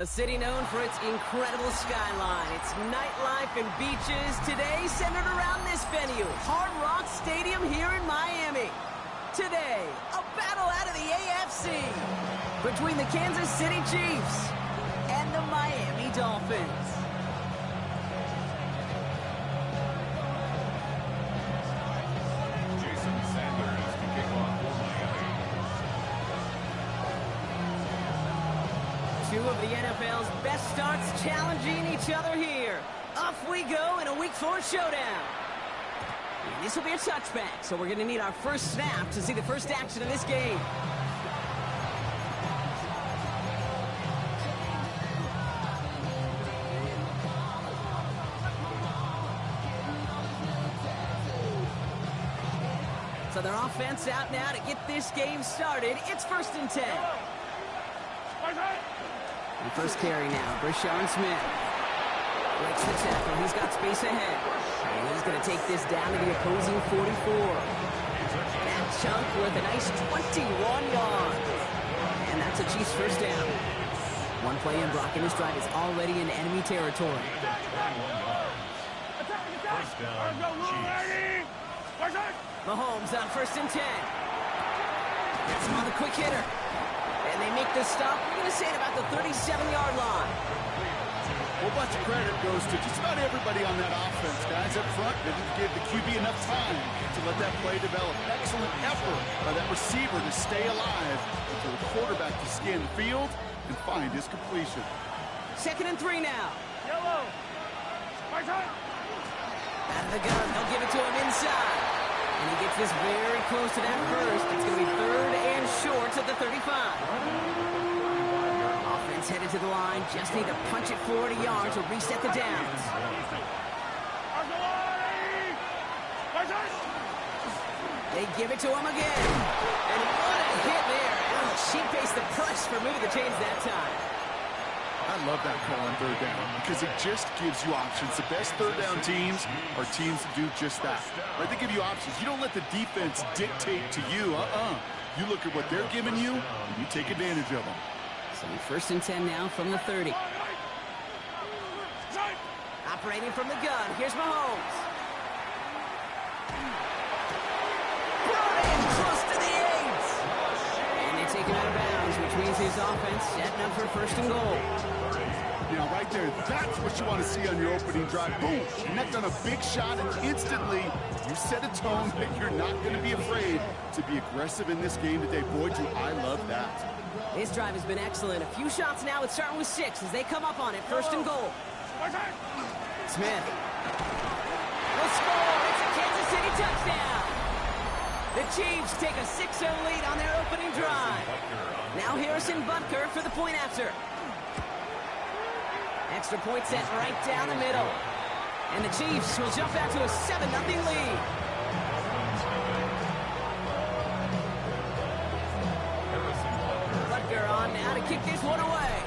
A city known for its incredible skyline, its nightlife and beaches, today centered around this venue, Hard Rock Stadium here in Miami. Today, a battle out of the AFC between the Kansas City Chiefs and the Miami Dolphins. Two of the NFL's best starts challenging each other here. Off we go in a Week 4 showdown. And this will be a touchback, so we're going to need our first snap to see the first action of this game. So their offense out now to get this game started. It's 1st and 10. And first carry now, Layjohn Smith. Breaks the tackle, he's got space ahead. And he's going to take this down to the opposing 44. That chunk worth a nice 21 yards. And that's a Chiefs first down. One play in blocking his drive is already in enemy territory. First down, Chiefs. Mahomes on 1st and 10. Gets him on the quick hitter. And they make the stop, we're going to say it about the 37-yard line. Well, a bunch of credit goes to just about everybody on that offense. Guys up front didn't give the QB enough time to let that play develop. Excellent effort by that receiver to stay alive until the quarterback to scan the field and find his completion. 2nd and 3 now. Yellow. Out of the gun, they'll give it to him inside. And he gets this very close to that first. It's going to be 3rd and short at the 35. Offense headed to the line. Just need to punch it forward a yard to reset the downs. They give it to him again. And what a hit there. Oh, she faced the press for moving the chains that time. I love that call on 3rd down because it just gives you options. The best 3rd down teams are teams that do just that. Right? They give you options. You don't let the defense dictate to you. You look at what they're giving you, and you take advantage of them. So 1st and 10 now from the 30. Operating from the gun. Here's Mahomes. Brought in close to the 8. And they take him out of bounds, which means his offense setting up for 1st and goal. Now, right there, that's what you want to see on your opening drive. Boom! Connect on a big shot, and instantly you set a tone that you're not going to be afraid to be aggressive in this game today. Boy, do I love that. This drive has been excellent. A few shots now. It's starting with 6 as they come up on it. 1st and goal. Smith will score. It's a Kansas City touchdown. The Chiefs take a 6-0 lead on their opening drive. Now Harrison Butker for the point after. Extra point set right down the middle. And the Chiefs will jump out to a 7-0 lead. Butker on now to kick this one away.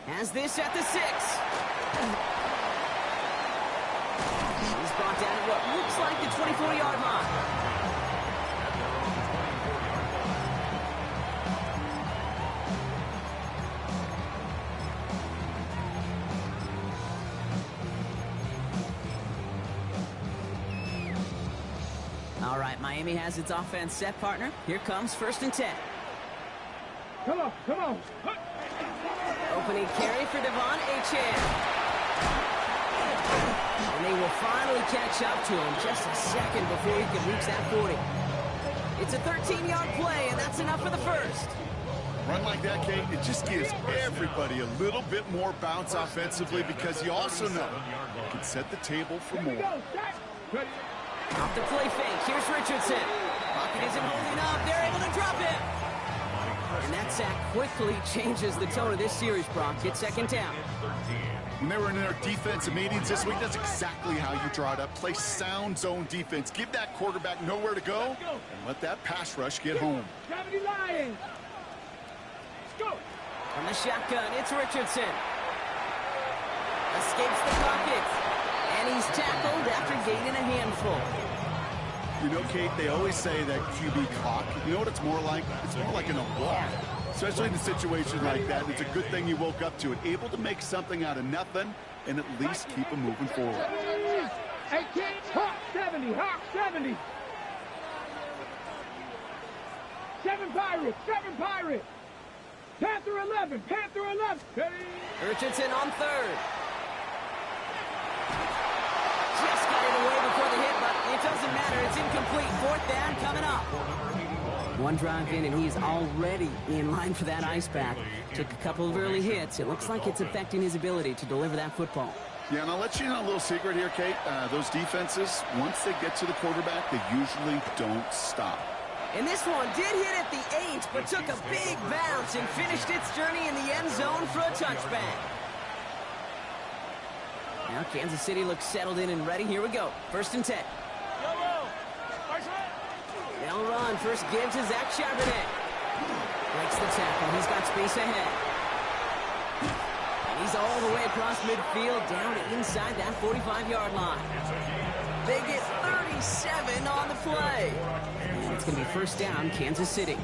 Has this at the 6. He's brought down at what looks like the 24-yard line. All right, Miami has its offense set, partner. Here comes 1st and 10. Come on. Opening carry for Devon Achane. And they will finally catch up to him just a second before he can reach that 40. It's a 13-yard play, and that's enough for the first. Run like that, Kate, it just gives everybody a little bit more bounce offensively because you also know you can set the table for more. Off the play fake, here's Richardson. Pocket isn't holding up, they're able to drop him. And that sack quickly changes the tone of this series, Brock. It's 2nd down. When they were in their defensive meetings this week, that's exactly how you draw it up. Play sound zone defense. Give that quarterback nowhere to go, and let that pass rush get home. From the shotgun, it's Richardson. Escapes the pocket. And he's tackled after gaining a handful. You know, Kate, they always say that QB clock, you know what it's more like? It's more like in a walk, especially in a situation like that. It's a good thing you woke up to it, able to make something out of nothing and at least keep them moving forward. 18, Hawk 70, Hawk 70. 7 Pirates, 7 Pirates. Panther 11, Panther 11. Richardson on third. Just got it away before the hit, but it doesn't matter. It's incomplete. Fourth down coming up. One drive in, and he's already in line for that ice pack. Took a couple of early hits. It looks like it's affecting his ability to deliver that football. Yeah, and I'll let you know a little secret here, Kate. Those defenses, once they get to the quarterback, they usually don't stop. And this one did hit at the 8, but took a big bounce and finished its journey in the end zone for a touchback. Now Kansas City looks settled in and ready. Here we go. 1st and 10. They'll run. First give to Zach Charbonnet. Breaks the tackle. He's got space ahead. And he's all the way across midfield, down inside that 45-yard line. They get 37 on the play. And it's going to be 1st down, Kansas City.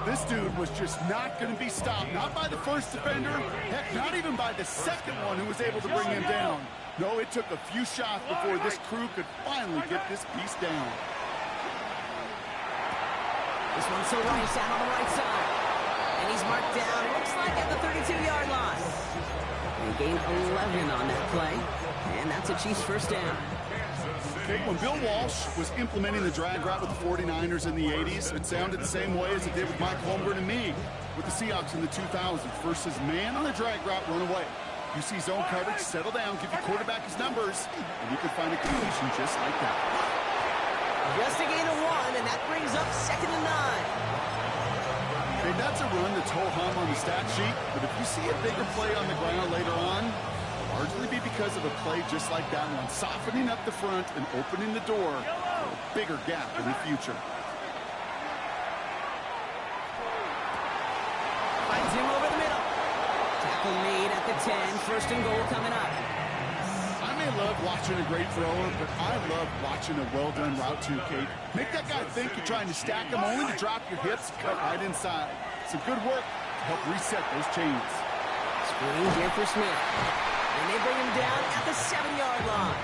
This dude was just not going to be stopped. Not by the first defender. Heck, not even by the second one who was able to bring him down. No, it took a few shots before this crew could finally get this piece down. This one's to Rice out on the right side. And he's marked down, looks like at the 32-yard line. They gained 11 on that play. And that's a Chiefs 1st down. Okay, when Bill Walsh was implementing the drag route with the 49ers in the 80s, it sounded the same way as it did with Mike Holmgren and me with the Seahawks in the 2000s versus man on the drag route, run away. You see zone coverage, settle down, give your quarterback his numbers, and you can find a completion just like that. Just a gain of 1, and that brings up 2nd and 9. Okay, that's a run that's ho-hum on the stat sheet, but if you see a bigger play on the ground later on, largely be because of a play just like that one, softening up the front and opening the door for a bigger gap in the future. Finds him over the middle. Tackle made at the 10. 1st and goal coming up. I may love watching a great thrower, but I love watching a well-done route too, Kate. Make that guy think you're trying to stack him only to drop your hips, cut right inside. Some good work to help reset those chains. Screen here for Smith. And they bring him down at the 7-yard line.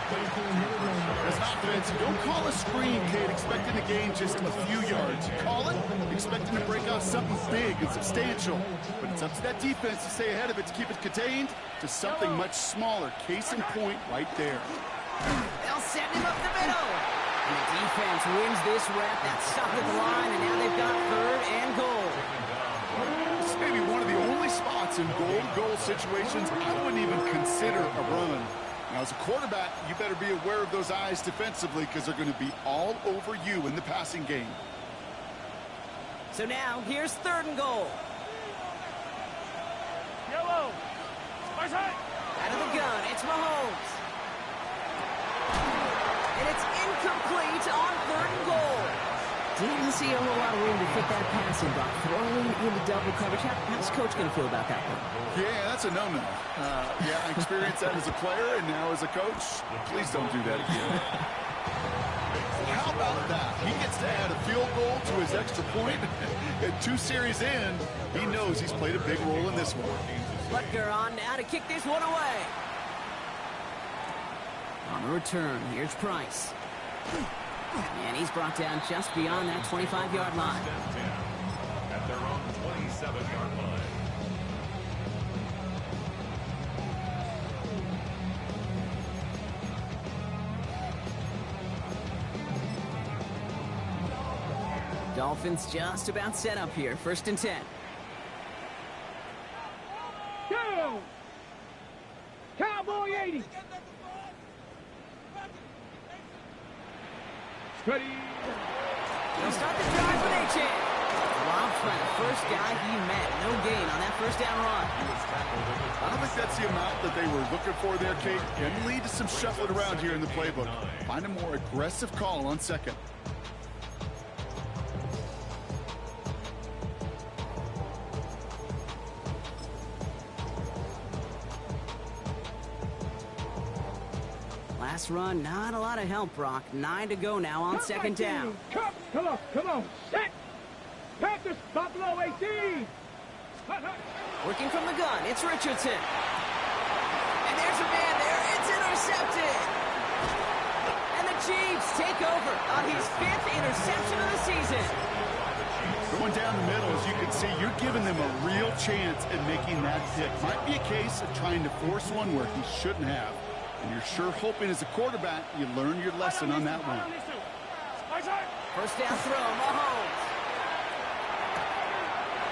As offense, don't call a screen, Kate, expecting to gain just a few yards. You call it, expecting to break out something big and substantial. But it's up to that defense to stay ahead of it, to keep it contained to something much smaller. Case in point right there. They'll send him up the middle. And the defense wins this rep. That's stopped at the line, and now they've got 3rd and goal. This may be one of the only spots in goal-to-goal situations I wouldn't even consider a run. Now, as a quarterback, you better be aware of those eyes defensively because they're going to be all over you in the passing game. So now, here's 3rd and goal. Yellow. Out of the gun, it's Mahomes. And it's incomplete on 3rd and goal. Didn't see a whole lot of room to fit that passing block. Throwing into double coverage. How's Coach going to feel about that one? Yeah, that's a no-no. Yeah, I experienced that as a player and now as a coach. Please don't do that again. How about that? He gets to add a field goal to his extra point. And 2 series in, he knows he's played a big role in this one. Butker on now to kick this one away. On the return, here's Price. And he's brought down just beyond that 25-yard line. At their own 27-yard line. Dolphins just about set up here. 1st and 10. Go! Cowboy 80. Steady. He'll start the drive with a chance. Rob Trent, first guy he met. No gain on that 1st down run. I don't think that's the amount that they were looking for there, Kate. Can lead to some shuffling around here in the playbook. Find a more aggressive call on 2nd. Last run, not a lot of help, Brock. 9 to go now on second down. Come on, set! Panthers, Buffalo 18! Working from the gun, it's Richardson. And there's a man there, it's intercepted! And the Chiefs take over on his 5th interception of the season. Going down the middle, as you can see, you're giving them a real chance at making that pick. Might be a case of trying to force one where he shouldn't have. And you're sure hoping as a quarterback you learn your lesson on that one. First down throw, Mahomes.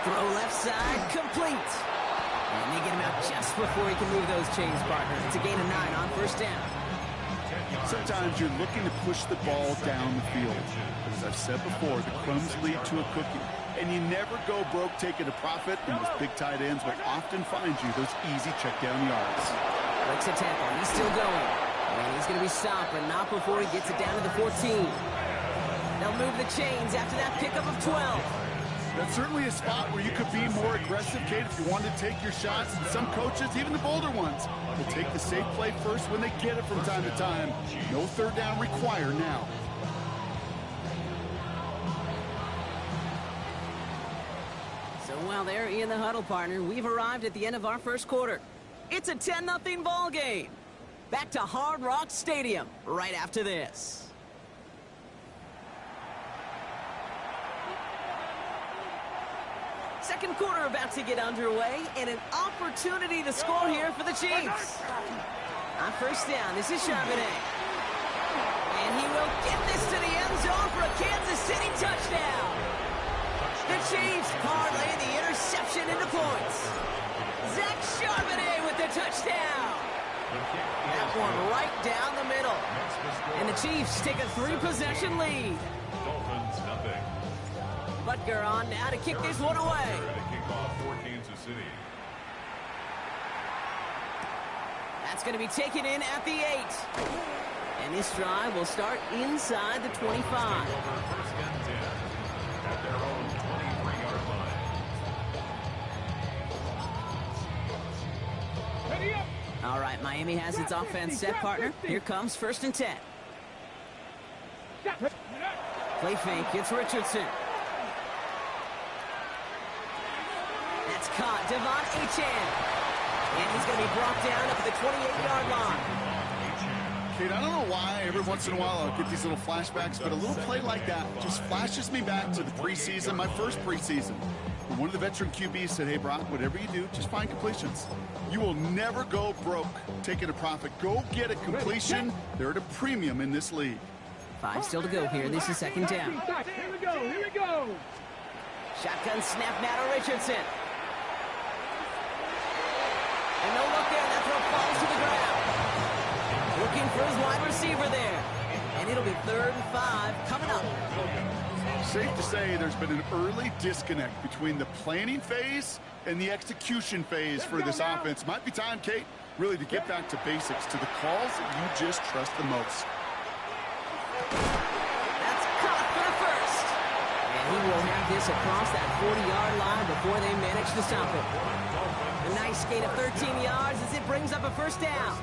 Throw left side, complete. And they get him out just before he can move those chains, partner. It's a gain of 9 on first down. Sometimes you're looking to push the ball down the field. But as I've said before, the crumbs lead to a cookie. And you never go broke taking a profit, and those big tight ends will often find you those easy check down yards. Breaks a tackle. He's still going. And he's going to be stopped, but not before he gets it down to the 14. They'll move the chains after that pickup of 12. That's certainly a spot where you could be more aggressive, Kate, if you wanted to take your shots. And some coaches, even the bolder ones, will take the safe play first when they get it from time to time. No third down required now. So while they're in the huddle, partner, we've arrived at the end of our first quarter. It's a 10-0 ball game. Back to Hard Rock Stadium right after this. Second quarter about to get underway, and an opportunity to score here for the Chiefs. On first down, this is Charbonnet. And he will get this to the end zone for a Kansas City touchdown. The Chiefs parlay the interception into points. Zach Charbonnet with the touchdown. That one right down the middle. And the Chiefs take a 3-possession lead. Dolphins, nothing. Butker on now to kick this one away. Kickoff for Kansas City. That's going to be taken in at the 8. And this drive will start inside the 25. First and 10 at their own 23-yard line. Ready up! All right, Miami has its offense set, partner. Here comes first and 10. Play fake, it's Richardson. That's caught, Devon Achane. And he's going to be brought down up at the 28-yard line. Kate, I don't know why every once in a while I'll get these little flashbacks, but a little play like that just flashes me back to the preseason, my first preseason. When one of the veteran QBs said, hey, Brock, whatever you do, just find completions. You will never go broke taking a profit. Go get a completion. They're at a premium in this league. 5 still to go here. This is second down. Here we go. Shotgun snap now to Richardson. And no look there. That throw falls to the ground. Looking for his wide receiver there. And it'll be 3rd and 5 coming up. Safe to say there's been an early disconnect between the planning phase and the execution phase for this offense. Might be time, Kate, really to get back to basics, to the calls that you just trust the most. That's caught for the first. And he will have this across that 40-yard line before they manage to stop it. A nice gain of 13 yards as it brings up a first down.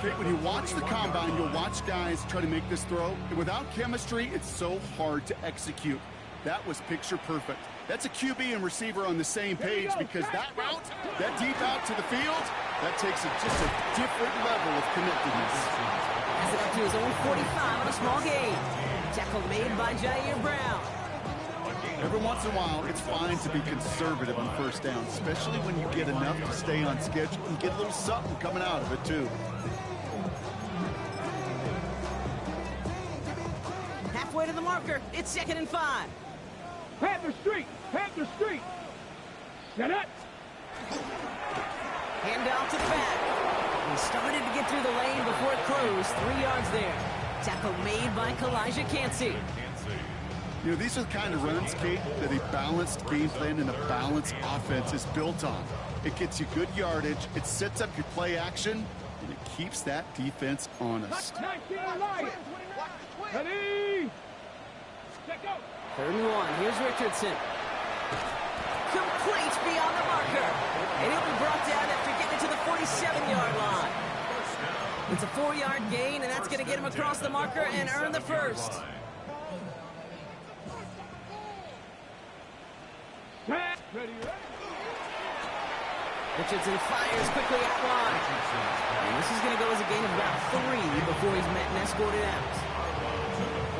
Kate, when you watch the combine, you'll watch guys try to make this throw. And without chemistry, it's so hard to execute. That was picture perfect. That's a QB and receiver on the same page, because that route, that deep out to the field, that takes just a different level of connectedness. Has it up to his own 45 on a small gain. Tackle made by Jair Brown. Every once in a while, it's fine to be conservative on first down, especially when you get enough to stay on schedule and get a little something coming out of it, too. Halfway to the marker. It's 2nd and 5. Panther Street. Set up. Handoff to the back. He started to get through the lane before it closed. 3 yards there. Tackle made by Kalijah Kancey. You know, these are the kind of runs, Kate, that a balanced game plan and a balanced offense is built on. It gets you good yardage, it sets up your play action, and it keeps that defense honest. 19 Lions. Ready. Set go. 3rd and 1. Here's Richardson. Complete beyond the marker. And he'll be brought down after getting to the 47-yard line. It's a 4-yard gain, and that's going to get him across the marker and earn the first. Ready. Richardson fires quickly out wide. And this is going to go as a gain of about 3 before he's met and escorted out.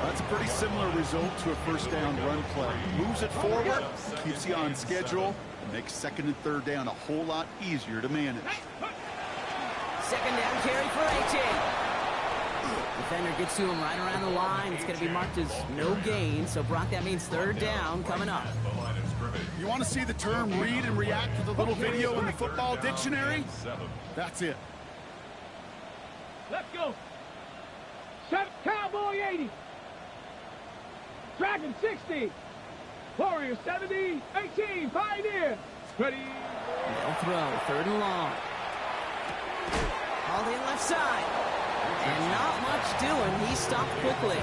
That's a pretty similar result to a first down run play. Moves it forward, keeps you on schedule, and makes second and third down a whole lot easier to manage. Second down carry for A.J. Defender gets to him right around the line. It's going to be marked as no gain. So, Brock, that means third down coming up. You want to see the term read and react with a little video in the football dictionary? That's it. Let's go. Cowboy 80. Dragon 60. Warrior 70. 18. Pioneer. Ready. They'll throw. Third and long. All in left side. And not much doing. He stopped quickly.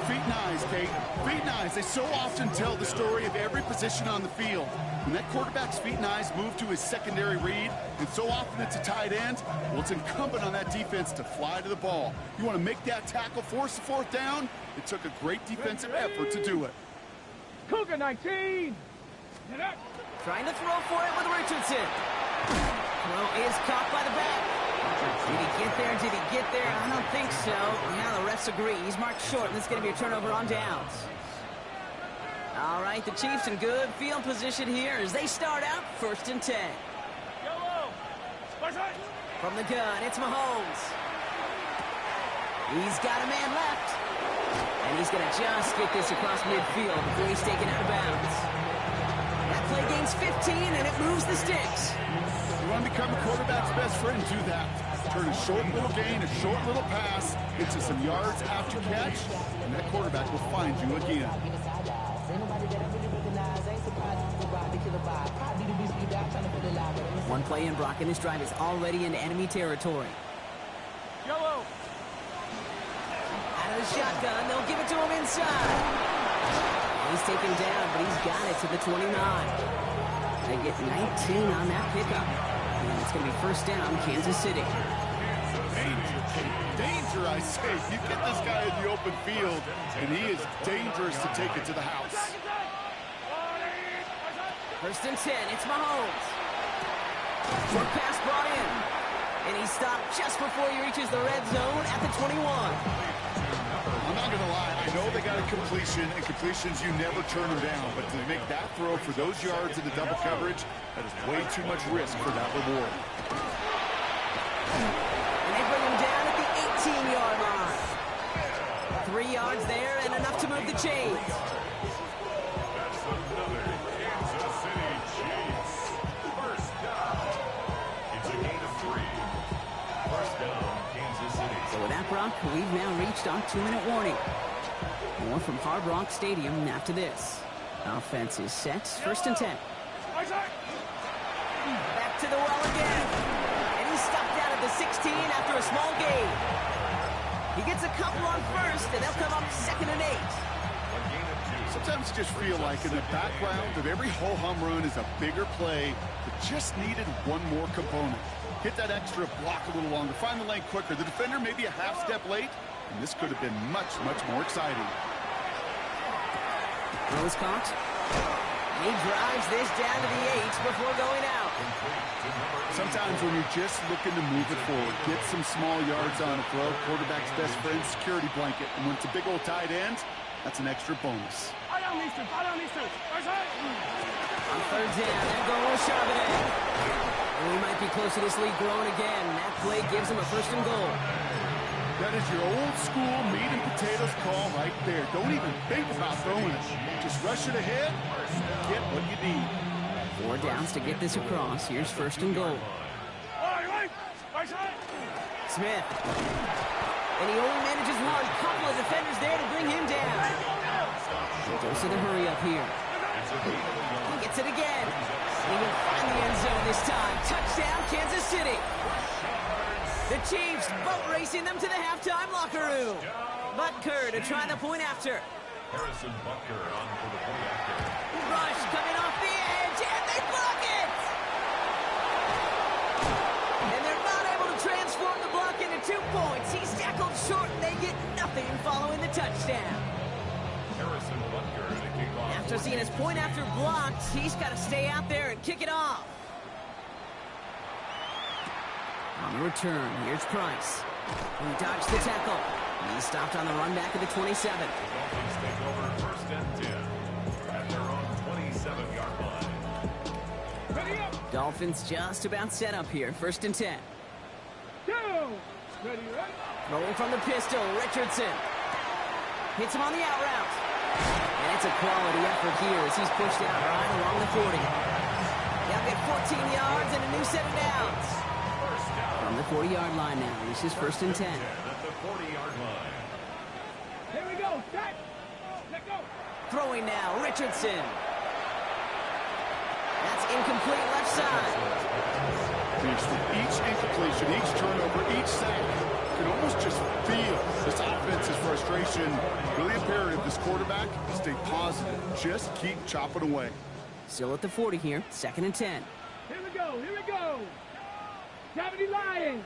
Feet and eyes, Kate. Feet and eyes. They so often tell the story of every position on the field. When that quarterback's feet and eyes move to his secondary read, and so often it's a tight end, well, it's incumbent on that defense to fly to the ball. You want to make that tackle, force the fourth down? It took a great defensive effort to do it. Cougar 19. Trying to throw for it with Richardson. Throw is caught by the back. Did he get there? Did he get there? I don't think so. Now the refs agree. He's marked short, and this is going to be a turnover on downs. All right, the Chiefs in good field position here as they start out 1st and 10. From the gun, it's Mahomes. He's got a man left. And he's going to just get this across midfield before he's taken out of bounds. That play gains 15, and it moves the sticks. You want to become a quarterback's best friend, do that. Turn a short little gain, a short little pass into some yards after catch, and that quarterback will find you again. One play in, Brock, and his drive is already into enemy territory. Yellow. Out of the shotgun, they'll give it to him inside. He's taken down, but he's got it to the 29. They get 19 on that pickup. And it's going to be first down, Kansas City. Danger, I say. You get this guy in the open field, and he is dangerous to take it to the house. First and 10, it's Mahomes. Short pass brought in. And he stopped just before he reaches the red zone at the 21. I'm not going to lie. I know they got a completion, and completions, you never turn them down. But to make that throw for those yards in the double coverage, that is way too much risk for that reward. And they bring him down at the 18-yard line. 3 yards there and enough to move the chains. That's another Kansas City Chiefs. First down. It's a gain of 3. First down, Kansas City. So with that, Brock, we've now reached our 2-minute warning. More from Hard Rock Stadium after this. Offense is set. First and 10. Back to the well again. And he's stopped out at the 16 after a small gain. He gets a couple on first, and they'll come up 2nd and 8. Sometimes you just feel like in the background of every ho-hum run is a bigger play that just needed one more component. Hit that extra block a little longer, find the lane quicker. The defender may be a half step late, and this could have been much, much more exciting. Rose caught. He drives this down to the 8 before going out. Sometimes when you're just looking to move it forward, get some small yards on a throw, quarterback's best friend, security blanket. And when it's a big old tight end, that's an extra bonus. On 3rd down, they're going with Charbonnet. And we might be close to this lead growing again. That play gives him a 1st and goal. That is your old school meat and potatoes call right there. Don't even think about throwing it. Just rush it ahead, get what you need. 4 downs to get this across. Here's 1st and goal. Smith. And he only manages one. Couple of defenders there to bring him down. He goes to the hurry up here. He gets it again. He will find the end zone this time. Touchdown, Kansas City. The Chiefs boat racing them to the halftime locker room. Butker to try the point after. Harrison Butker on for the point after. Rush coming off the edge, and they block it! And they're not able to transform the block into point after blocked. He's got to stay out there and kick it off. On the return, here's Price. He dodged the tackle. He's stopped on the run back of the 27. The Dolphins take over first and 10 at their own 27-yard line. Ready up. Dolphins just about set up here. First and 10. Down. Ready, ready. Throwing from the pistol, Richardson. Hits him on the out route. And it's a quality effort here as he's pushed out right along the 40. They'll get 14 yards and a new set of downs. From the 40-yard line now, this is first and 10. At the 40-yard line. Here we go. Set. Let go. Throwing now, Richardson. That's incomplete left side. Each incompletion, each turnover, each sack, you can almost just feel this offense's frustration. Really imperative this quarterback stay positive. Just keep chopping away. Still at the 40 here, second and 10. Here we go. Here we go. 70 Lions.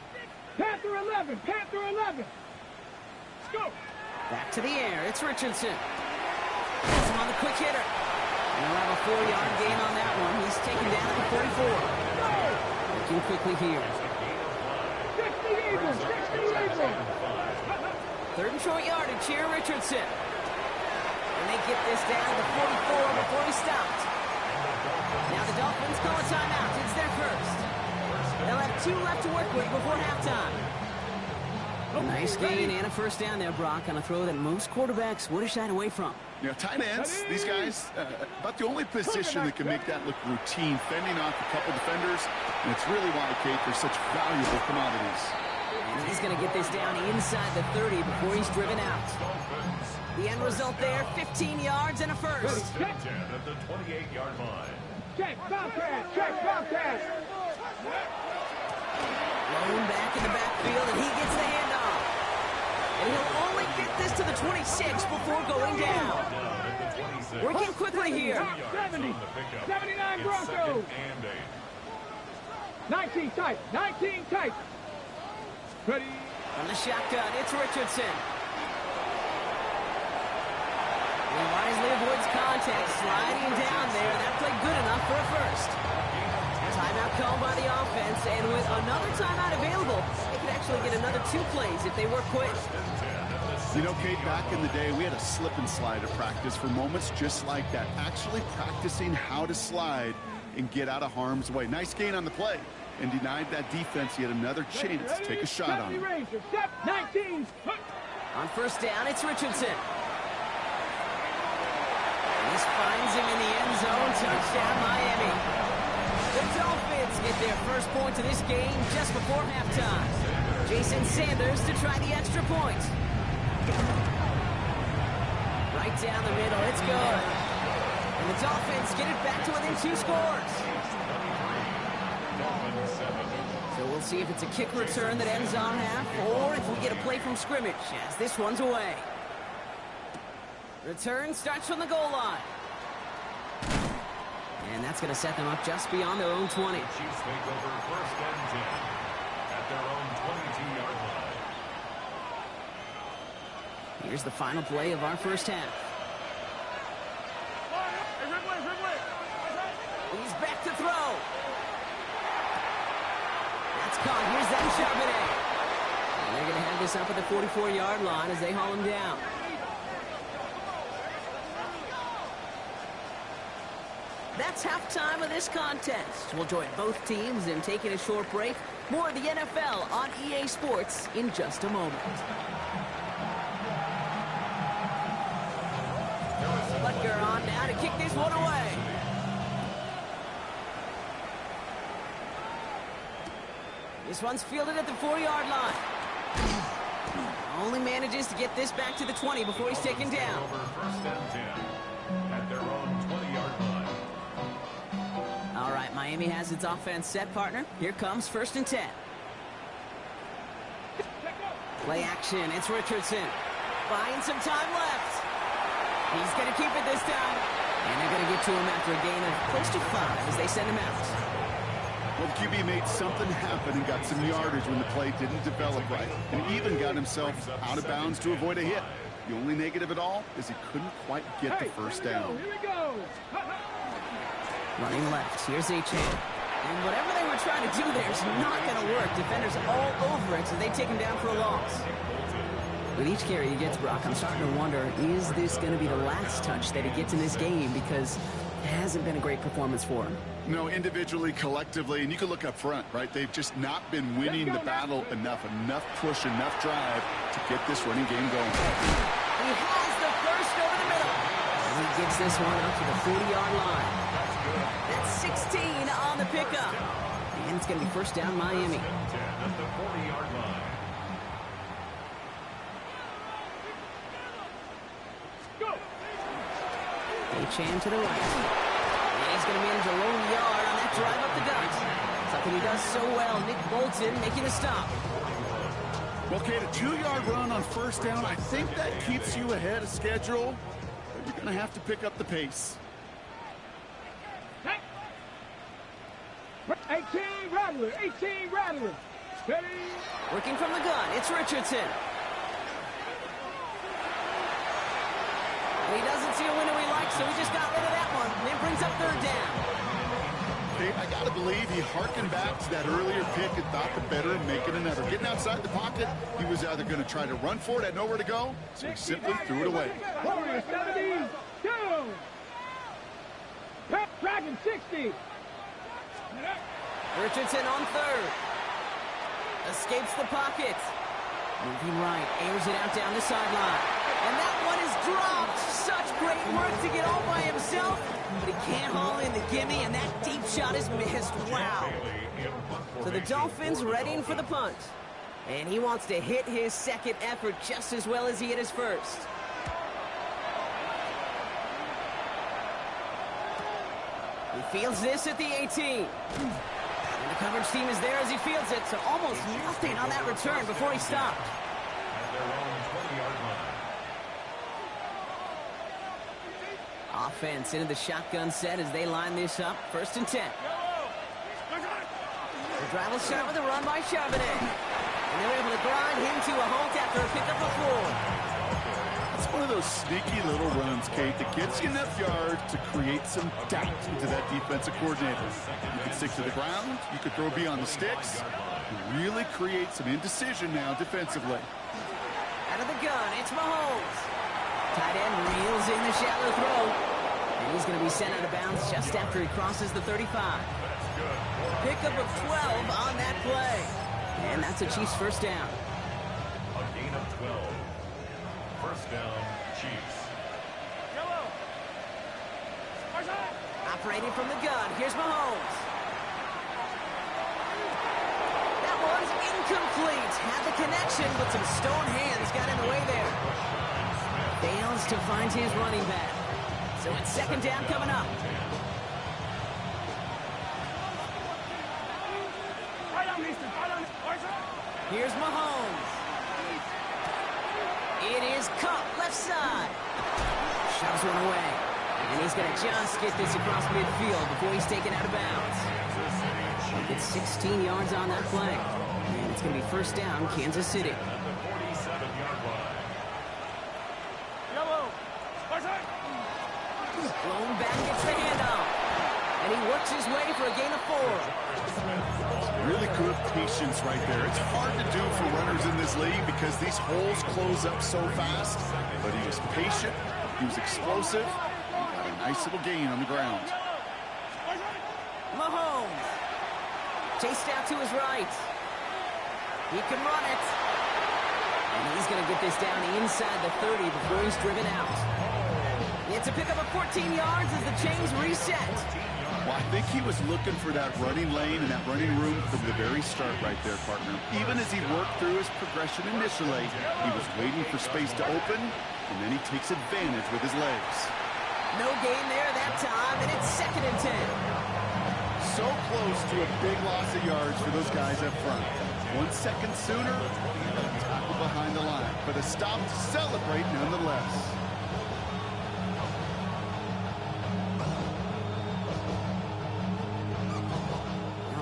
Panther 11. Panther 11. Let's go. Back to the air, it's Richardson. Hits him on the quick hitter. And he'll have a 4-yard gain on that one. He's taken down at the 44. Looking quickly here. 60 Eagles. 60 Eagles. Third and short yardage here, Richardson. And they get this down to the 44 before he stopped. Now the Dolphins call a timeout. It's their first. They'll have 2 left to work with before halftime. A nice gain and a first down there, Brock, on a throw that most quarterbacks would have shied away from. You know, tight ends, these guys, about the only position that can make that look routine, fending off a couple defenders, and it's really why, Kate, they're such valuable commodities. And he's going to get this down inside the 30 before he's driven out. The end result there, 15 yards and a first. At the 28-yard line. Check. Bobcat. Check. Bobcat. Thrown back in the backfield, and he gets the handoff. And he'll only get this to the 26 before going down. Working quickly here. Top 70. 79 Broncos. 19 tight. 19 tight. Ready. From the shotgun, it's Richardson. He wisely avoids contact, sliding down there. That played good enough for a first. Timeout called by the offense, and with another timeout available, they could actually get another 2 plays if they work quick. You know, Kate, back in the day, we had a slip and slide at practice for moments just like that. Actually practicing how to slide and get out of harm's way. Nice gain on the play, and denied that defense yet another chance to take a shot on him. Ranger, step 19. On first down, it's Richardson. This finds him in the end zone. Touchdown, Miami. The Dolphins get their first point of this game just before halftime. Jason Sanders to try the extra point. Right down the middle, it's good. And the Dolphins get it back to within 2 scores. So we'll see if it's a kick return that ends on half, or if we get a play from scrimmage, as this one's away. Return starts from the goal line. And that's going to set them up just beyond their own 20. Chiefs take over first and 10 at their own 22-yard line. Here's the final play of our first half. He's back to throw. That's caught. Here's that Charbonnet. And they're going to have this up at the 44-yard line as they haul him down. That's halftime of this contest. We'll join both teams in taking a short break. More of the NFL on EA Sports in just a moment. Butker on now to kick this one away. This one's fielded at the 4-yard line. Only manages to get this back to the 20 before he's taken down. Over first and 10 at their own 20-yard line. All right, Miami has its offense set, partner. Here comes first and 10. Play action, it's Richardson. Buying some time left. He's going to keep it this time. And they're going to get to him after a gain of close to 5 as they send him out. Well, the QB made something happen and got some yardage when the play didn't develop right, and even got himself out of bounds to avoid a hit. The only negative at all is he couldn't quite get the first down. Here we go. Running left. Here's Layjohn. And whatever they were trying to do there is not going to work. Defenders all over it, so they take him down for a loss. With each carry he gets, Brock, I'm starting to wonder, is this going to be the last touch that he gets in this game? Because it hasn't been a great performance for him. No, individually, collectively, and you can look up front, right? They've just not been winning the battle enough push, enough drive to get this running game going. He has the first over the middle. And he gets this one up to the 40-yard line. That's 16 on the pickup. And it's going to be first down Miami. 10 at the 40-yard line. Layjohn to the right. And he's going to manage a lone yard on that drive up the gut. Something he does so well. Nick Bolton making a stop. Well, Kate, a 2-yard run on first down, I think that keeps you ahead of schedule. But you're going to have to pick up the pace. 18 Rattler, 18 Rattler. Steady. Working from the gun, it's Richardson. And he doesn't see a window he likes, so he just got rid of that one. And it brings up third down. Kate, I got to believe he harkened back to that earlier pick and thought the better of making another. Getting outside the pocket, he was either going to try to run for it, had nowhere to go, so he simply threw it away. 72. Dragon 60. Richardson on third. Escapes the pocket. Moving right, airs it out down the sideline. And that one is dropped. Such great work to get all by himself. But he can't haul in the gimme, and that deep shot is missed. Wow. So the Dolphins readying for the punt. And he wants to hit his second effort just as well as he hit his first. He fields this at the 18. And the coverage team is there as he fields it, so almost nothing on that return before he stopped. At their own 20-yard line. Offense into the shotgun set as they line this up. First and 10. The drive will start with a run by Charbonnet. And they're able to grind him to a halt after a pickup of 4. It's one of those sneaky little runs, Kate, that gets you enough yards to create some doubt into that defensive coordinator. You can stick to the ground, you could throw beyond the sticks, you really create some indecision now defensively. Out of the gun, it's Mahomes. Tight end reels in the shallow throw. And he's going to be sent out of bounds just after he crosses the 35. Pickup of 12 on that play. And that's a Chiefs first down. A gain of 12. First down, Chiefs. Operating from the gun, here's Mahomes. That one's incomplete. Had the connection, but some stone hands got in the way there. Fails to find his running back. So it's second down coming up. Here's Mahomes. It is Cup, left side. Shoves one away. And he's going to just get this across midfield before he's taken out of bounds. It's 16 yards on that play. And it's going to be first down, Kansas City. At the 47-yard line. Blown back, gets the handoff. And he works his way for a gain of 4. Really good patience right there. It's hard to do for runners in this league because these holes close up so fast. But he was patient, he was explosive, and got a nice little gain on the ground. Mahomes. Chased out to his right. He can run it. And he's going to get this down inside the 30 before he's driven out. It's a pickup of 14 yards as the chains reset. Well, I think he was looking for that running lane and that running room from the very start right there, partner. Even as he worked through his progression initially, he was waiting for space to open, and then he takes advantage with his legs. No gain there that time, and it's second and 10. So close to a big loss of yards for those guys up front. 1 second sooner, a tackle behind the line. But a stop to celebrate nonetheless.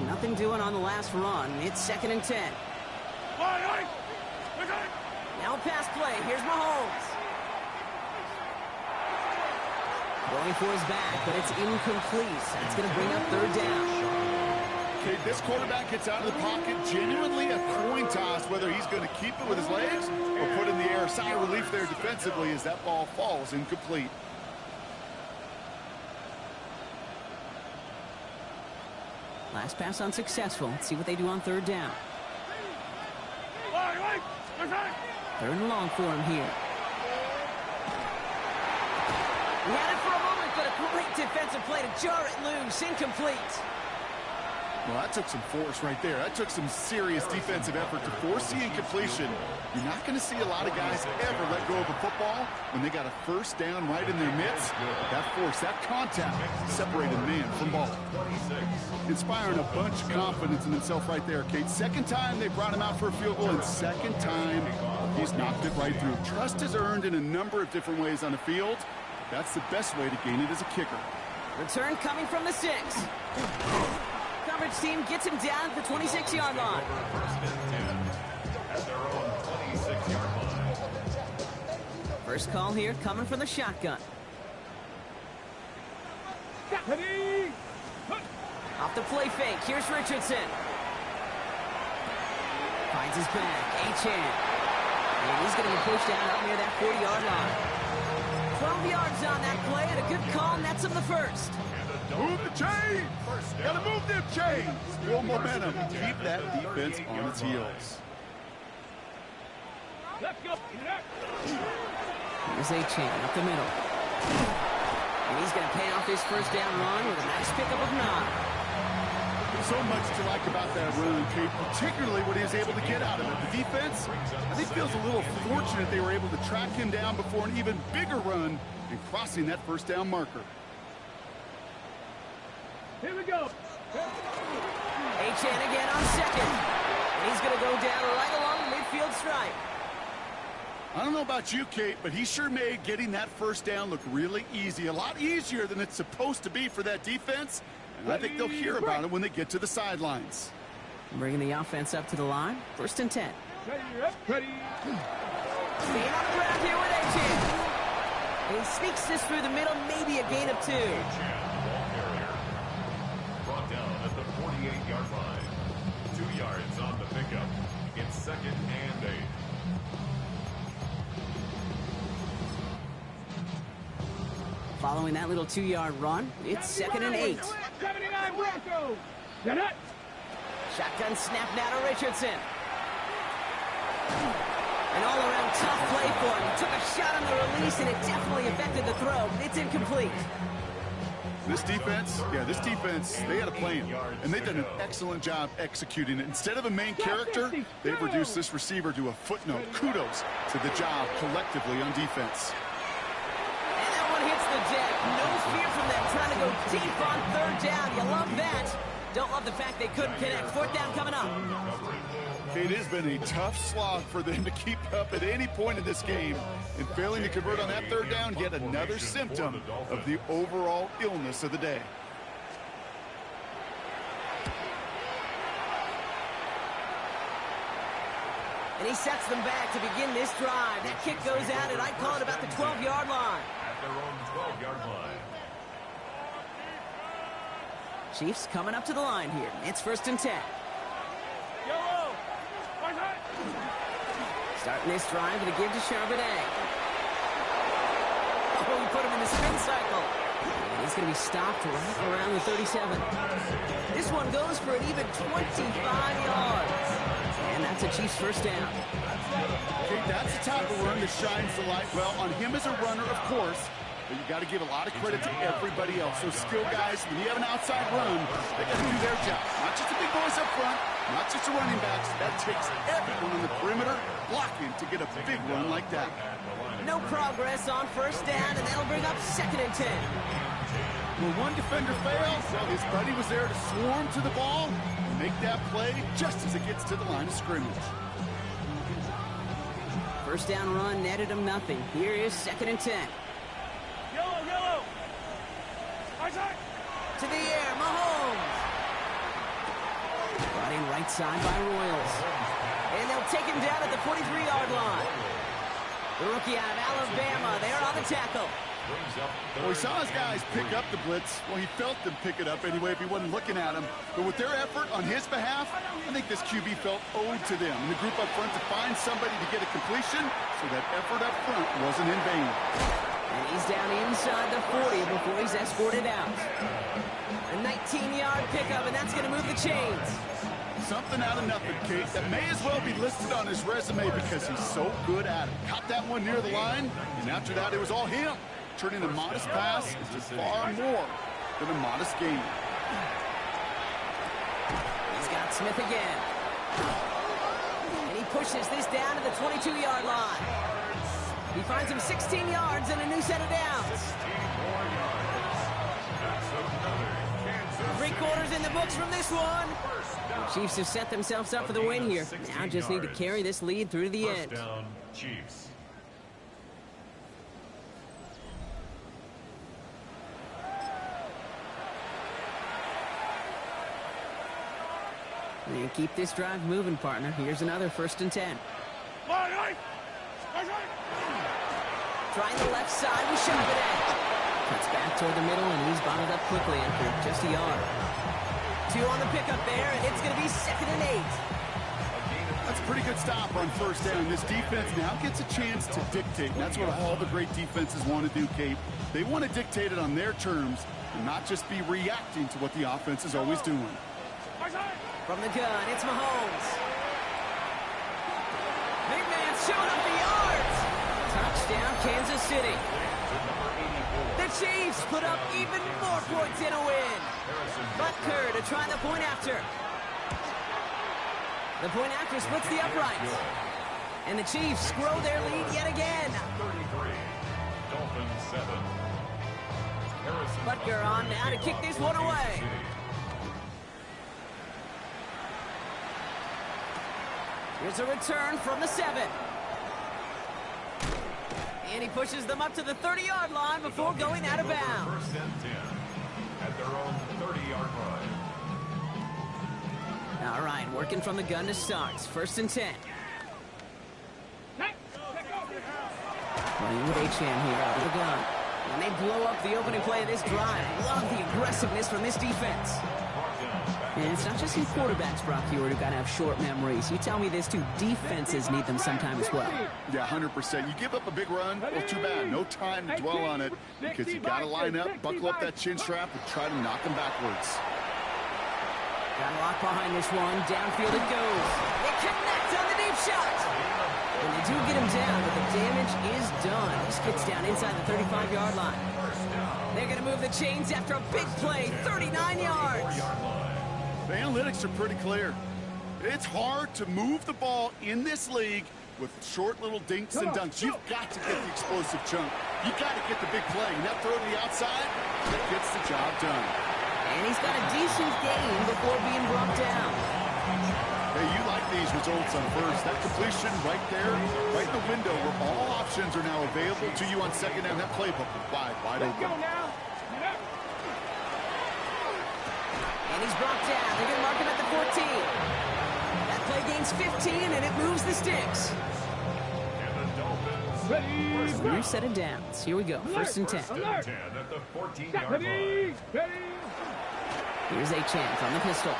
Nothing doing on the last run. It's second and 10. Now pass play. Here's Mahomes. Going for his back, but it's incomplete. That's going to bring up third down. Okay, this quarterback gets out of the pocket, genuinely a coin toss, whether he's going to keep it with his legs or put it in the air. Sigh of relief there defensively as that ball falls incomplete. Last pass unsuccessful. Let's see what they do on third down. Third and long for him here. He had it for a moment, but a great defensive play to jar it loose. Incomplete. Well, that took some force right there. That took some serious defensive effort to force the incompletion. You're not going to see a lot of guys ever let go of a football when they got a first down right in their midst. That force, that contact, separated man from ball. Inspiring a bunch of confidence in himself right there, Kate. Second time they brought him out for a field goal, and second time he's knocked it right through. Trust is earned in a number of different ways on the field. That's the best way to gain it as a kicker. Return coming from the 6. Coverage team gets him down at the 26-yard line. At their own 26-yard line. First call here coming from the shotgun. Off the play fake. Here's Richardson. Finds his back. Layjohn. And he's going to be pushed down up near that 40-yard line. 12 yards on that play, and a good call nets him the first. Move the chains! Gotta move them chains! Build momentum. Keep that defense on its heels. Let's go. Here's Layjohn up the middle. And he's going to pay off his first down run with a nice pickup of 9. So much to like about that run, Kate, particularly what he was able to get out of it. The defense, I think, feels a little fortunate they were able to track him down before an even bigger run and crossing that first down marker. Here we go. Layjohn again on second. And he's going to go down right along the midfield stripe. I don't know about you, Kate, but he sure made getting that first down look really easy. A lot easier than it's supposed to be for that defense. And I think they'll hear about it when they get to the sidelines. Bringing the offense up to the line. First and 10. Ready. Staying on the ground here with Layjohn. He sneaks this through the middle, maybe a gain of 2. Brought down at the 48-yard line. 2 yards on the pickup. It's second and 8. Following that little 2-yard run, it's second and 8. 79 Broncos. Get it. Shotgun snap now to Richardson. An all-around tough play for him. He took a shot on the release, and it definitely affected the throw. It's incomplete. This defense, they had a plan, and they've done an excellent job executing it. Instead of a main character, they've reduced this receiver to a footnote. Kudos to the job collectively on defense. And that one hits the deck. No fear from them trying to go deep on third down. You love that. Don't love the fact they couldn't connect. Fourth down coming up. It has been a tough slog for them to keep up at any point in this game. And failing to convert on that third down, yet another symptom of the overall illness of the day. And he sets them back to begin this drive. That kick goes out, and I call it about the 12-yard line. At their own 12-yard line. Chiefs coming up to the line here. It's first and 10. Starting this drive with a give to Charbonnet. Oh, he put him in the spin cycle. And he's going to be stopped right around the 37. This one goes for an even 25 yards. And that's a Chiefs first down. Okay, that's the type of run that shines the light well on him as a runner, of course. But you got to give a lot of credit to everybody else. Those skill guys, when you have an outside run, they got to do their job. Not just the big boys up front, not just the running backs. That takes everyone on the perimeter blocking to get a big run like that. No progress on first down, and that'll bring up second and 10. When one defender fails, well, his buddy was there to swarm to the ball and make that play just as it gets to the line of scrimmage. First down run netted him nothing. Here is second and 10. Yellow. To the air, Mahomes. Brought in right side by Royals. And they'll take him down at the 43-yard line. The rookie out of Alabama, there on the tackle. brings up Well, he saw his guys pick up the blitz. Well, he felt them pick it up anyway if he wasn't looking at them. But with their effort on his behalf, I think this QB felt owed to them. And the group up front to find somebody to get a completion, so that effort up front wasn't in vain. And he's down inside the 40 before he's escorted out. A 19-yard pickup, and that's going to move the chains. Something out of nothing, Kate. That may as well be listed on his resume because he's so good at it. Caught that one near the line, and after that, it was all him. Turning a modest pass into far more than a modest gain. He's got Smith again. And he pushes this down to the 22-yard line. He finds him 16 yards and a new set of downs. 16 more yards. That's another Kansas 3 quarters in the books from this one. The Chiefs have set themselves up for the win here. Now just need to carry this lead through to the end. First down, Chiefs. And keep this drive moving, partner. Here's another 1st and 10. Trying the left side with sharp edge. Cuts back toward the middle, and he's bottled up quickly after just a yard. 2 on the pickup there, and it's going to be 2nd and 8. That's a pretty good stop on 1st down. This defense now gets a chance to dictate. And that's what all the great defenses want to do, Kate. They want to dictate it on their terms and not just be reacting to what the offense is always doing. From the gun, it's Mahomes. Big man's showing up the yards. Touchdown, Kansas City. The Chiefs put up even more points in a win. Butker to try the point after. The point after splits the uprights. And the Chiefs grow their lead yet again. 33. Dolphins 7. Butker on now to kick this one away. Here's a return from the 7. And he pushes them up to the 30-yard line before going out of bounds. 1st and 10 at their own 30-yard line. All right, working from the gun to start. 1st and 10. Playing with Achane here out of the gun. And they blow up the opening play of this drive. Love the aggressiveness from this defense. And it's not just you quarterbacks, Brock Heward, who got to have short memories. You tell me this too. Defenses need them sometime as well. Yeah, 100%. You give up a big run, well, too bad. No time to dwell on it because you got to line up, buckle up that chin strap, and try to knock them backwards. Got a lock behind this one. Downfield it goes. They connect on the deep shot. And they do get him down, but the damage is done. He skids down inside the 35-yard line. They're going to move the chains after a big play. 39 yards. The analytics are pretty clear. It's hard to move the ball in this league with short little dinks and dunks. You've got to get the explosive chunk. You've got to get the big play. And that throw to the outside, that gets the job done. And he's got a decent gain before being brought down. Hey, you like these results on 1st. That completion right there, right in the window where all options are now available to you on 2nd down. That playbook is wide open. And he's brought down. They're going to mark him at the 14. That play gains 15, and it moves the sticks. New set of downs. Here we go. 1st and 10. At the 14-yard line. Here's Achane from the pistol.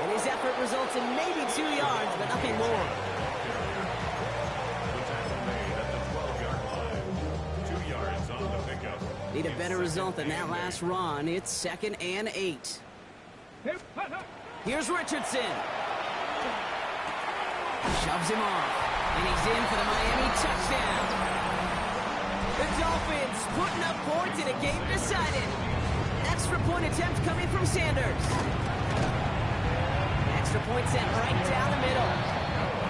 And his effort results in maybe 2 yards, but nothing more. The tackle made at the 12-yard line. 2 yards on the pickup. Need a better result than that last run. It's 2nd and 8. Here's Richardson. Shoves him off. And he's in for the Miami touchdown. The Dolphins putting up points in a game decided. Extra point attempt coming from Sanders. Extra point sent right down the middle.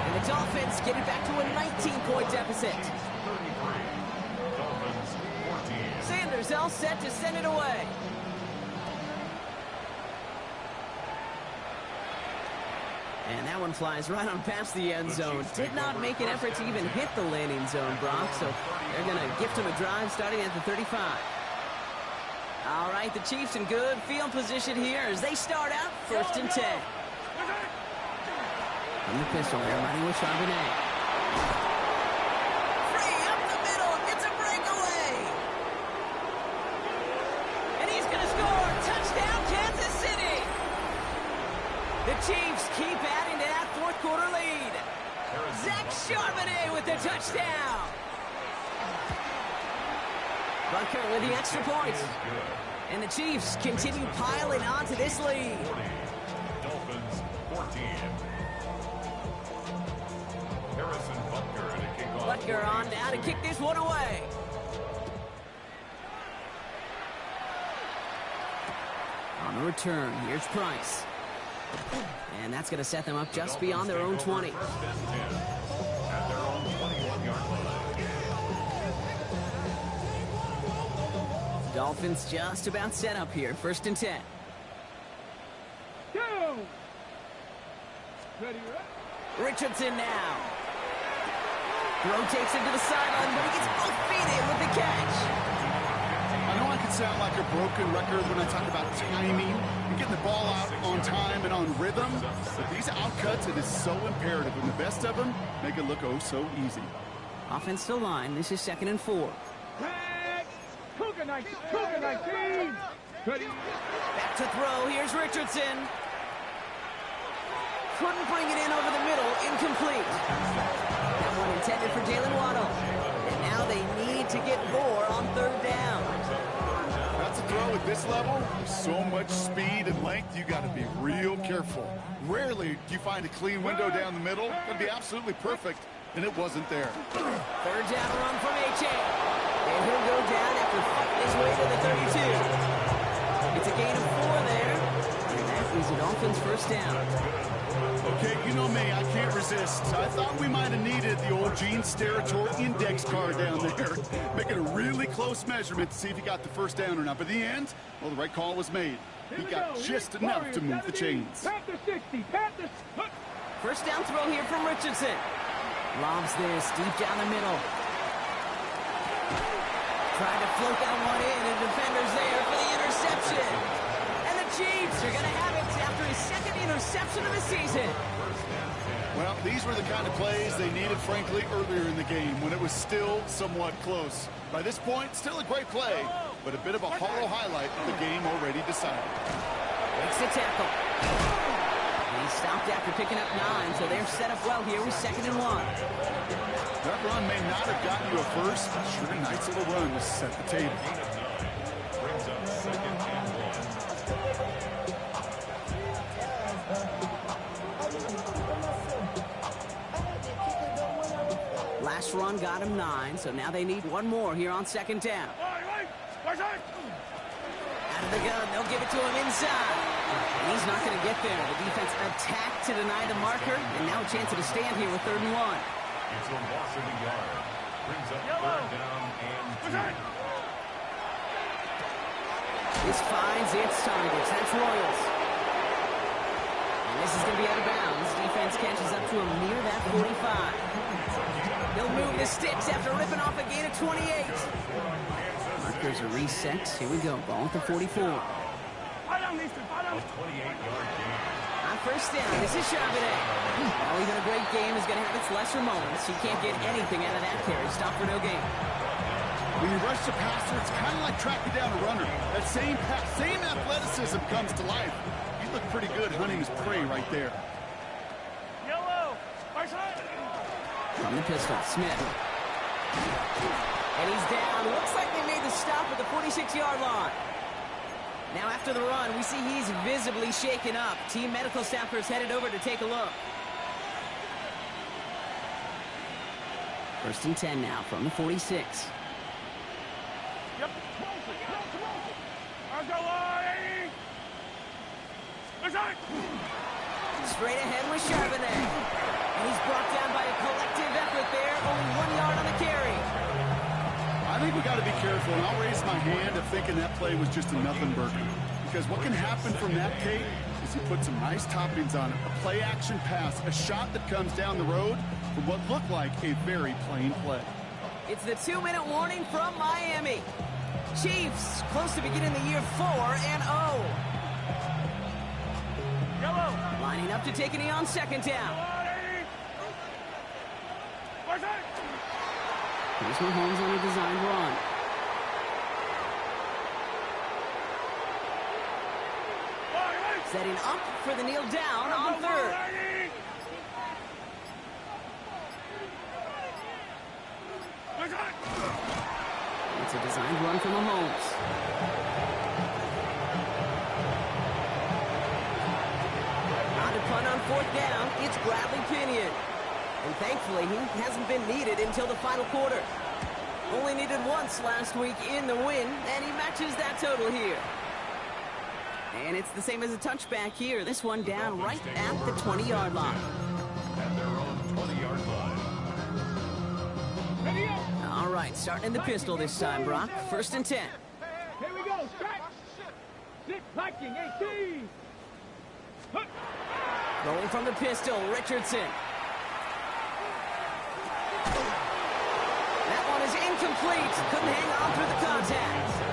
And the Dolphins get it back to a 19-point deficit. 33. Dolphins 14. Sanders all set to send it away. And that one flies right on past the end zone. Did not make an effort to even hit the landing zone, Brock. So they're going to gift him a drive starting at the 35. All right, the Chiefs in good field position here as they start out 1st and 10. From the pistol, they're running with Charbonnet. Free up the middle. It's a breakaway. Chiefs keep adding to that fourth quarter lead. Zach Charbonnet with the touchdown. Butker with the extra points. And the Chiefs continue piling onto this lead. 40. Dolphins 14. Harrison Butker to kick off. Butker on now to kick this one away. On the return, here's Price. And that's going to set them up just beyond their own 20. First and 10 at their own 21-yard line. Dolphins just about set up here. First and 10. Go! Ready, right? Richardson now. Throw takes him to the sideline, but he gets both feet in with the catch. I know I can sound like a broken record when I talk about timing and getting the ball out on time and on rhythm, but these outcuts, it is so imperative, and the best of them make it look oh so easy. Offense to line. This is 2nd and 4. Tag! Cougar night team! Ready? Back to throw. Here's Richardson. Couldn't bring it in over the middle. Incomplete. That one intended for Jalen Waddle. And now they need to get more on 3rd down. That's a throw at this level. So much speed and length, you got to be real careful. Rarely do you find a clean window down the middle. It'd be absolutely perfect, and it wasn't there. 3rd down run from H.A. And he'll go down after fighting his way to the 32. It's a gain of 4 there. And that is a Dolphins first down. Okay, you know me, I can't resist. I thought we might have needed the old Gene Steratore index card down there. Making a really close measurement to see if he got the first down or not. But in the end, well, the right call was made. He got just enough to move the chains. Panther 60, Panther... First down throw here from Richardson. Lobs this deep down the middle. Tried to float that one in, and defenders there for the interception. And the Chiefs are going to have it after his 2nd interception of the season. Well, these were the kind of plays they needed, frankly, earlier in the game when it was still somewhat close. By this point, still a great play, but a bit of a hollow highlight of the game already decided. Makes the tackle. He stopped after picking up 9, so they're set up well here with 2nd and 1. That run may not have gotten you a first, but sure, a nice little run to set the table. Brings up 2nd and 1. Last run got him 9, so now they need one more here on 2nd down. Out of the gun, they'll give it to him inside. And he's not going to get there. The defense attacked to deny the marker, and now a chance to stand here with 3rd and 1. It's a loss of a yard. Brings up 3rd down and 2. This finds its targets. That's Royals. And this is going to be out of bounds. Defense catches up to him near that 45. He'll move the sticks after ripping off a gain of 28. Markers are reset. Here we go. Ball at the 44. A 28-yard gain. On first down, this is Charbonnet. Oh, even a great game is going to have its lesser moments. He can't get anything out of that carry. Stop for no gain. When you rush the passer, it's kind of like tracking down a runner. That same athleticism comes to life. You look pretty good hunting his prey right there. From the pistol, Smith. And he's down. Looks like they made the stop at the 46-yard line. Now after the run, we see he's visibly shaken up. Team medical staffers headed over to take a look. 1st and 10 now from the 46. Yep. Straight ahead with Charbonnet. And he's brought down by a collective effort there. Only 1 yard on the carry. I think we got to be careful, and I'll raise my hand of thinking that play was just a nothing burger. Because what can happen from that, Kate, is he put some nice toppings on it. A play-action pass, a shot that comes down the road from what looked like a very plain play. It's the 2-minute warning from Miami. Chiefs close to beginning the year 4-0. Lining up to take a knee on 2nd down. Here's Mahomes on a designed run. Setting up for the kneel down on third. It's a designed run from Mahomes. On to punt on fourth down, it's Bradley Pinion. And thankfully, he hasn't been needed until the final quarter. Only needed once last week in the win, and he matches that total here. And it's the same as a touchback here. This one down right at the 20-yard line. At their own 20-yard line. All right, starting in the pistol this time, Brock. 1st and 10. Here we go. Strike. 6, Viking, 18. Rolling from the pistol, Richardson. That one is incomplete. Couldn't hang on through the contact.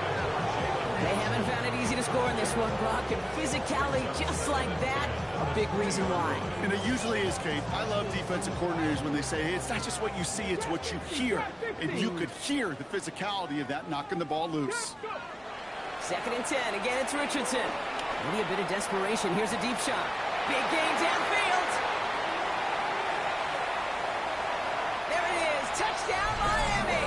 They haven't found it easy to score in this one, Brock. And physicality just like that, a big reason why. And it usually is, Kate. I love defensive coordinators when they say, hey, it's not just what you see, it's what you hear. And you could hear the physicality of that knocking the ball loose. 2nd and 10. Again, it's Richardson. Maybe a bit of desperation. Here's a deep shot. Big gain downfield. There it is. Touchdown, Miami.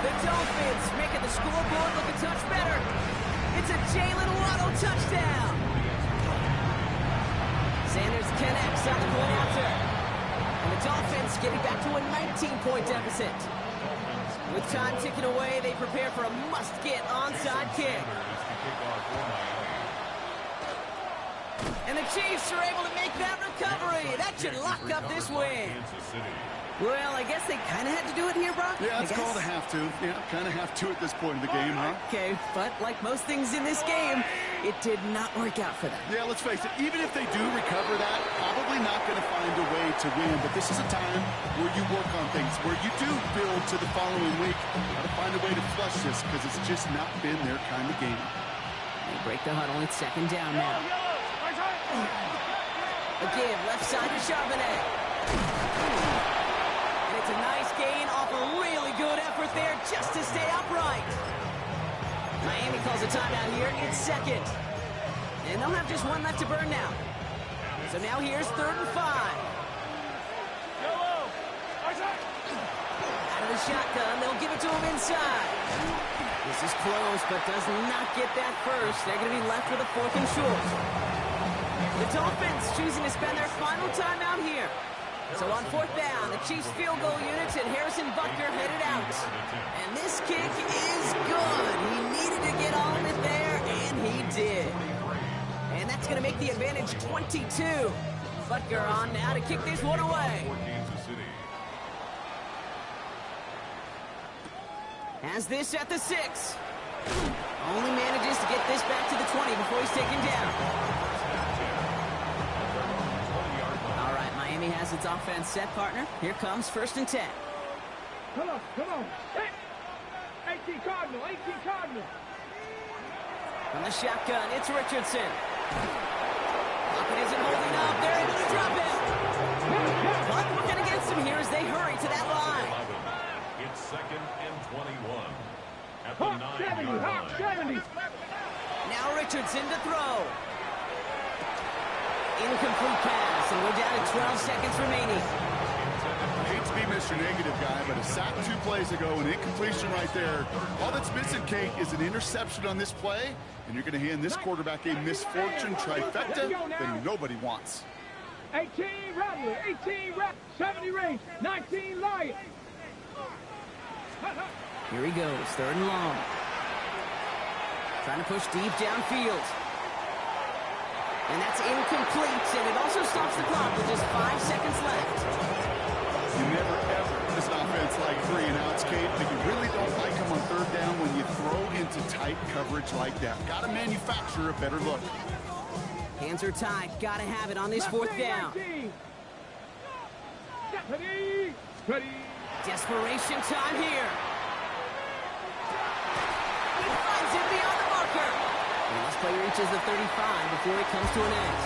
The Dolphins making the scoreboard look a touch better. It's a Jalen Waddle touchdown. Sanders connects on the point after. And the Dolphins getting back to a 19-point deficit. With time ticking away, they prepare for a must-get onside kick. And the Chiefs are able to make that recovery. That should lock up this win. Well, I guess they kind of had to do it here, Brock. Yeah, it's called a have to. Yeah, kind of have to at this point in the game, huh? Okay, but like most things in this game, it did not work out for them. Yeah, let's face it, even if they do recover that, probably not going to find a way to win. But this is a time where you work on things, where you do build to the following week. Got to find a way to flush this because it's just not been their kind of game. They break the huddle. It's 2nd down now. Again, left side to Charbonnet. And it's a nice gain off a really good effort there just to stay upright. Miami calls a timeout here. It's 2nd. And they'll have just one left to burn now. So now here's 3rd and 5. Out of the shotgun, they'll give it to him inside. This is close, but does not get that first. They're going to be left with a 4th and short. The Dolphins choosing to spend their final timeout here. So on 4th down, the Chiefs field goal units and Harrison Butker headed out. And this kick is good. He needed to get all of it there, and he did. And that's going to make the advantage 22. Butker on now to kick this one away. Has this at the 6. Only manages to get this back to the 20 before he's taken down. All right, Miami has its offense set, partner. Here comes 1st and 10. Come on. 18 Cardinal. From the shotgun, it's Richardson. Pocket isn't holding up. They're able to drop it. But working against him here as they hurry to that line. It's 2nd and 21. At the Hawk 70. Now Richardson to throw. Incomplete pass, and we're down to 12 seconds remaining. I hate to be Mr. Negative guy, but a sack 2 plays ago, an incompletion right there. All that's missing, Kate, is an interception on this play, and you're going to hand this quarterback a misfortune trifecta that nobody wants. 18 Rattler, 70 range, 19 Lion. Here he goes, 3rd and long. Trying to push deep downfield. And that's incomplete, and it also stops the clock with just 5 seconds left. You never, ever, this offense like 3 and outs, Kate, but you really don't like them on 3rd down when you throw into tight coverage like that. Got to manufacture a better look. Hands are tied. Got to have it on this 4th down. Ready. Desperation time here. He finds him beyond the marker. And this play reaches the 35 before it comes to an end.